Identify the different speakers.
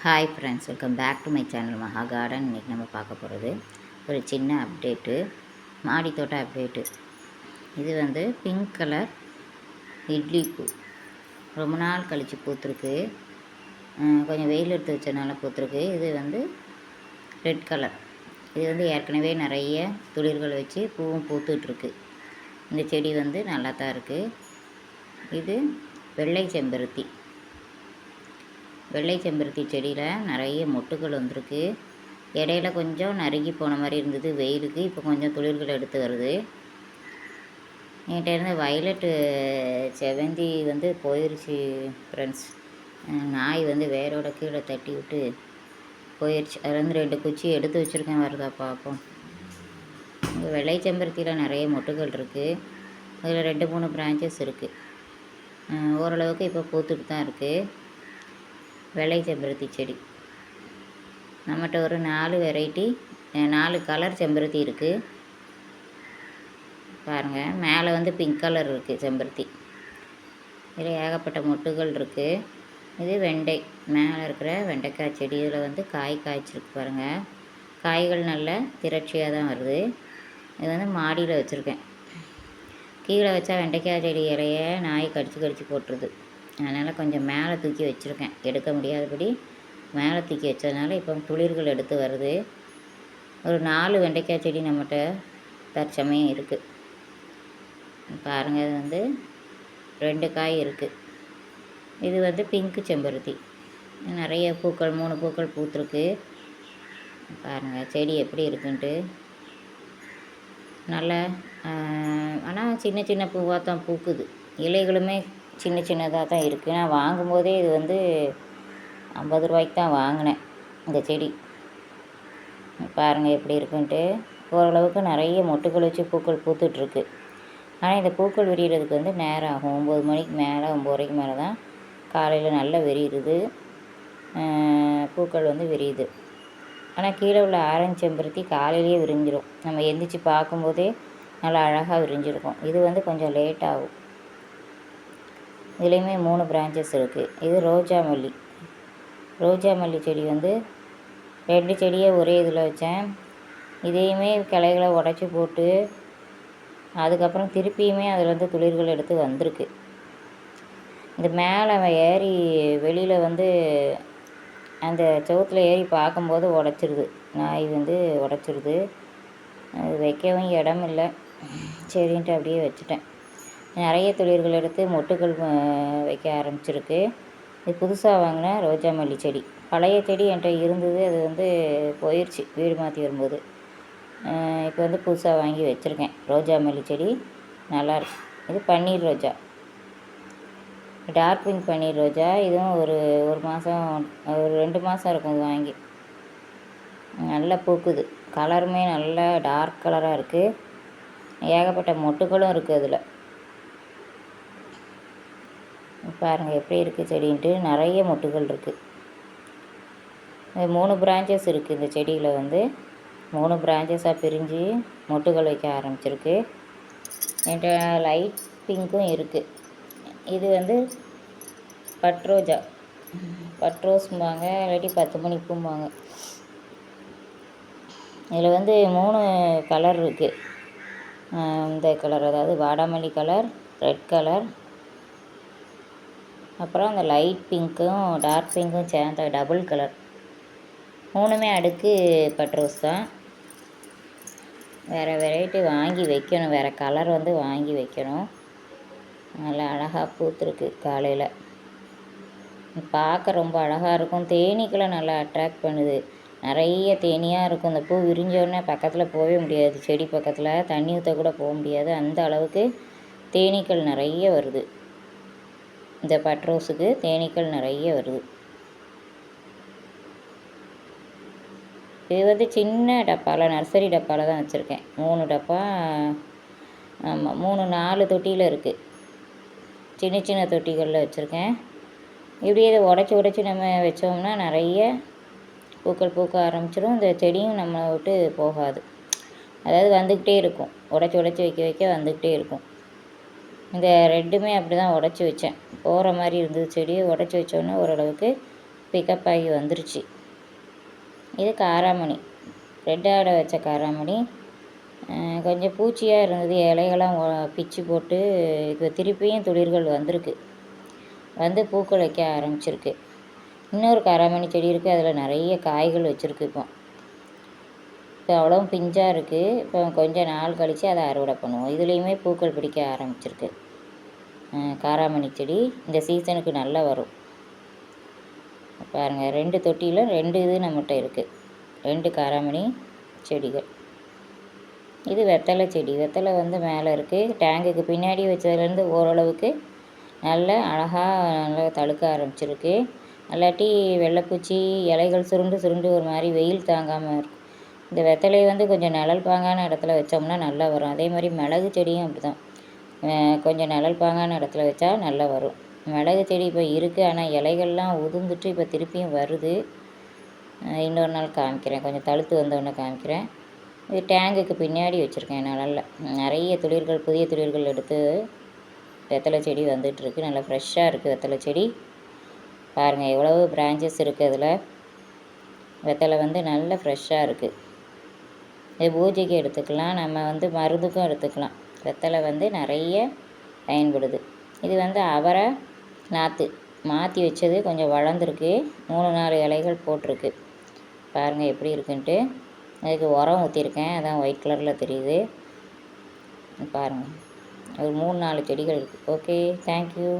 Speaker 1: Hi friends, welcome back to my channel Maha Garden. இன்றைக்கி நம்ம பார்க்க போகிறது ஒரு சின்ன அப்டேட்டு, மாடி தோட்ட அப்டேட்டு. இது வந்து பிங்க் கலர் இட்லி பூ. ரொம்ப நாள் கழித்து பூத்துருக்கு. கொஞ்சம் வெயில் எடுத்து வச்சனால பூத்துருக்கு. இது வந்து ரெட் கலர். இது வந்து ஏற்கனவே நிறைய துளிர்கள் வச்சு பூவும் பூத்துட்ருக்கு. இந்த செடி வந்து நல்லா தான் இருக்குது. இது வெள்ளை செம்பருத்தி. வெள்ளை செம்பருத்தி செடியில் நிறைய மொட்டுகள் வந்திருக்கு. இடையில கொஞ்சம் நறுக்கி போன மாதிரி இருந்தது வெயிலுக்கு. இப்போ கொஞ்சம் துளிர்கள் எடுத்து வருது. என்கிட்ட இருந்து வயலட்டு செவந்தி வந்து போயிடுச்சு ஃப்ரெண்ட்ஸ். நாய் வந்து வேரோட கீழே தட்டி விட்டு போயிடுச்சு. அதுலேருந்து 2 குச்சி எடுத்து வச்சுருக்கேன், வருதா பார்ப்போம். இங்கே வெள்ளை செம்பருத்தியில் நிறைய மொட்டுகள் இருக்குது. அதில் 2-3 பிரான்ச்சஸ் இருக்குது. ஓரளவுக்கு இப்போ பூத்துட்டு தான் இருக்குது வெள்ளை செம்பருத்தி செடி. நம்மகிட்ட ஒரு 4 வெரைட்டி 4 கலர் செம்பருத்தி இருக்குது. பாருங்கள், மேலே வந்து பிங்க் கலர் இருக்குது செம்பருத்தி. இதில் ஏகப்பட்ட மொட்டுகள் இருக்குது. இது வெண்டை, மேலே இருக்கிற வெண்டைக்காய் செடி. இதில் வந்து காய் காய்ச்சிருக்கு பாருங்கள். காய்கள் நல்ல திரட்சியாக தான் வருது. இது வந்து மாடியில் வச்சுருக்கேன். கீழே வச்சா வெண்டைக்காய் செடி இலைய நாய் கடிச்சு போட்டுருது. அதனால் கொஞ்சம் மேலே தூக்கி வச்சுருக்கேன். எடுக்க முடியாதபடி மேலே தூக்கி வச்சதுனால இப்போ துளிர்கள் எடுத்து வருது. ஒரு 4 வெண்டைக்காய் செடி நம்மகிட்ட தற்சமயம் இருக்குது. பாருங்கள், இது வந்து 2 காய் இருக்குது. இது வந்து பிங்க்கு செம்பருத்தி. நிறைய பூக்கள் 3 பூக்கள் பூத்துருக்கு. பாருங்கள் செடி எப்படி இருக்குன்ட்டு. நல்லா ஆனால் சின்ன சின்ன பூவாக தான் பூக்குது. இலைகளுமே சின்னதாக தான் இருக்குது. நான் வாங்கும்போதே இது வந்து 50 ரூபாய்க்கு தான் வாங்கினேன் இந்த செடி. பாருங்கள் எப்படி இருக்குன்ட்டு. ஓரளவுக்கு நிறைய மொட்டுகள் வச்சு பூக்கள் பூத்துட்ருக்கு. ஆனால் இந்த பூக்கள் விரிகிறதுக்கு வந்து நேரம் ஆகும். 9 மணிக்கு மேலே 9:30க்கு மேலே தான் காலையில் நல்லா விரியுது. பூக்கள் வந்து விரியுது. ஆனால் கீழே உள்ள ஆரஞ்சு செம்பருத்தி காலையிலேயே விரிஞ்சிடும். நம்ம எந்திரிச்சு பார்க்கும்போதே நல்லா அழகாக விரிஞ்சிருக்கும். இது வந்து கொஞ்சம் லேட் ஆகும். இதுலேயுமே 3 பிரான்ச்சஸ் இருக்குது. இது ரோஜா மல்லி. ரோஜா மல்லி செடி வந்து 2 செடியை ஒரே இதில் வச்சேன். இதையுமே கிளைகளை உடச்சி போட்டு அதுக்கப்புறம் திருப்பியுமே அதில் வந்து துளிர்கள் எடுத்து வந்திருக்கு. இந்த மேலே ஏறி வெளியில் வந்து அந்த செவுத்தில் ஏறி பார்க்கும்போது உடச்சிருது. நாய் வந்து உடச்சிருது. அது வைக்கவும் இடம் இல்லை. சரின்ட்டு அப்படியே வச்சுட்டேன். நிறைய துளிர்கள் எடுத்து மொட்டுகள் வைக்க ஆரம்பிச்சிருக்கு. இது புதுசாக வாங்கின ரோஜா மல்லி செடி. பழைய செடி என்கிட்ட இருந்தது, அது வந்து போயிடுச்சு வீடு மாற்றி வரும்போது. இப்போ வந்து புதுசாக வாங்கி வச்சுருக்கேன் ரோஜா மல்லி செடி. நல்லாயிருக்கு. இது பன்னீர் ரோஜா, டார்க் பிங்க் பன்னீர் ரோஜா. இதுவும் ஒரு மாதம் ஒரு 2 மாதம் இருக்கும் இது வாங்கி. நல்லா பூக்குது. கலருமே நல்லா டார்க் கலராக இருக்குது. ஏகப்பட்ட மொட்டுகளும் இருக்குது அதில். பாருங்கள் எப்படி இருக்குது செடின்ட்டு. நிறைய மொட்டுகள் இருக்குது. 3 பிரான்ச்சஸ் இருக்குது இந்த செடியில். வந்து 3 பிரான்ச்சஸாக பிரிஞ்சு மொட்டுகள் வைக்க ஆரம்பிச்சிருக்கு. என்கிட்ட லைட் பிங்க்கும் இருக்குது. இது வந்து பட்ரோஜா, பட்ரோஸ்ம்பாங்க, இல்லாட்டி 10 மணி பூம்பாங்க. இதில் வந்து 3 கலர் இருக்குது. இந்த கலர், அதாவது வாடாமல்லி கலர், ரெட் கலர், அப்புறம் அந்த லைட் பிங்க்கும் டார்க் பிங்க்கும் சேர்ந்த டபுள் கலர். 3மே அடுக்கு பட்ரோஸ் தான். வேறு வெரைட்டி வாங்கி வைக்கணும். வேறு கலர் வந்து வாங்கி வைக்கணும். நல்லா அழகாக பூத்துருக்கு. காலையில் பார்க்க ரொம்ப அழகாக இருக்கும். தேனீக்களை நல்லா அட்ராக்ட் பண்ணுது. நிறைய தேனியாக இருக்கும். இந்த பூ விரிஞ்சோடனே பக்கத்தில் போகவே முடியாது. செடி பக்கத்தில் தண்ணி ஊற்ற கூட போக முடியாது. அந்த அளவுக்கு தேனீக்கள் நிறைய வருது. இந்த பட்ரோஸுக்கு தேனீக்கள் நிறைய வருது. இது வந்து சின்ன டப்பாவில், நர்சரி டப்பாவில் தான் வச்சுருக்கேன். 3 டப்பா, ஆமாம் 3-4 தொட்டியில் இருக்குது. சின்ன தொட்டிகளில் வச்சுருக்கேன். இப்படியே இதை உடச்சி நம்ம வச்சோம்னா நிறைய பூக்கள் பூக்க ஆரம்பிச்சிடும். இந்த செடியும் நம்மளை விட்டு போகாது. அதாவது வந்துக்கிட்டே இருக்கும். உடச்சி வைக்க வந்துக்கிட்டே இருக்கும். இந்த ரெட்டுமே அப்படி தான் உடச்சி வச்சேன். போகிற மாதிரி இருந்தது செடியை. உடச்சி வச்சோன்னே ஓரளவுக்கு பிக்கப் ஆகி வந்துருச்சு. இது காராமணி, ரெட் ஆடை வச்ச காராமணி. கொஞ்சம் பூச்சியாக இருந்தது, இலைகள்லாம் பிச்சு போட்டு இப்போ திருப்பியும் துளிர்கள் வந்திருக்கு, வந்து பூக்கள் வைக்க ஆரம்பிச்சிருக்கு. இன்னொரு காராமணி செடி இருக்குது, அதில் நிறைய காய்கள் வச்சுருக்கு. இப்போ அவ்வளோவும் பிஞ்சாக இருக்குது. இப்போ கொஞ்சம் நாள் கழித்து அதை அறுவடை பண்ணுவோம். இதுலேயுமே பூக்கள் பிடிக்க ஆரம்பிச்சிருக்கு. காராமணி செடி இந்த சீசனுக்கு நல்லா வரும். பாருங்கள், 2 தொட்டியில் 2 இது நம்மகிட்ட இருக்குது, 2 காராமணி செடிகள். இது வெத்தலை செடி. வெத்தலை வந்து மேலே இருக்குது, டேங்குக்கு பின்னாடி வச்சதுலேருந்து ஓரளவுக்கு நல்ல அழகாக நல்லா தழுக்க ஆரம்பிச்சிருக்கு. இல்லாட்டி வெள்ளைப்பூச்சி இலைகள் சுருண்டு சுருண்டு ஒரு மாதிரி வெயில் தாங்காமல் இருக்கும். இந்த வெத்தலையை வந்து கொஞ்சம் நிழல் பாங்கான இடத்துல வச்சோம்னா நல்லா வரும். அதே மாதிரி மிளகு செடியும் அப்படி தான், கொஞ்சம் நிழல் பாங்கான இடத்துல வச்சா நல்லா வரும். மிளகு செடி இப்போ இருக்குது, ஆனால் இலைகள்லாம் உதிர்ந்துட்டு இப்போ திருப்பியும் வருது. இன்னொரு நாள் காமிக்கிறேன், கொஞ்சம் தழுத்து வந்தோடனே காமிக்கிறேன். இது டேங்குக்கு பின்னாடி வச்சுருக்கேன் நிழல்ல. நிறைய துளிர்கள், புதிய துளிர்கள் எடுத்து வெத்தலை செடி வந்துட்டுருக்கு. நல்லா ஃப்ரெஷ்ஷாக இருக்குது வெத்தலை செடி. பாருங்கள் எவ்வளவு பிரான்ச்சஸ் இருக்குது அதில். வெத்தலை வந்து நல்ல ஃப்ரெஷ்ஷாக இருக்குது. இது பூஜைக்கு எடுத்துக்கலாம், நம்ம வந்து மருந்துக்கும் எடுத்துக்கலாம். வெத்தலை வந்து நிறைய பயன்படுது. இது வந்து அவரை நாற்று மாற்றி வச்சது, கொஞ்சம் வளர்ந்துருக்கு, 3-4 இலைகள் போட்டிருக்கு. பாருங்கள் எப்படி இருக்குன்ட்டு. அதுக்கு உரம் ஊற்றிருக்கேன், அதான் ஒயிட் கலரில் தெரியுது. பாருங்கள், ஒரு 3-4 செடிகள் இருக்குது. Okay, thank you.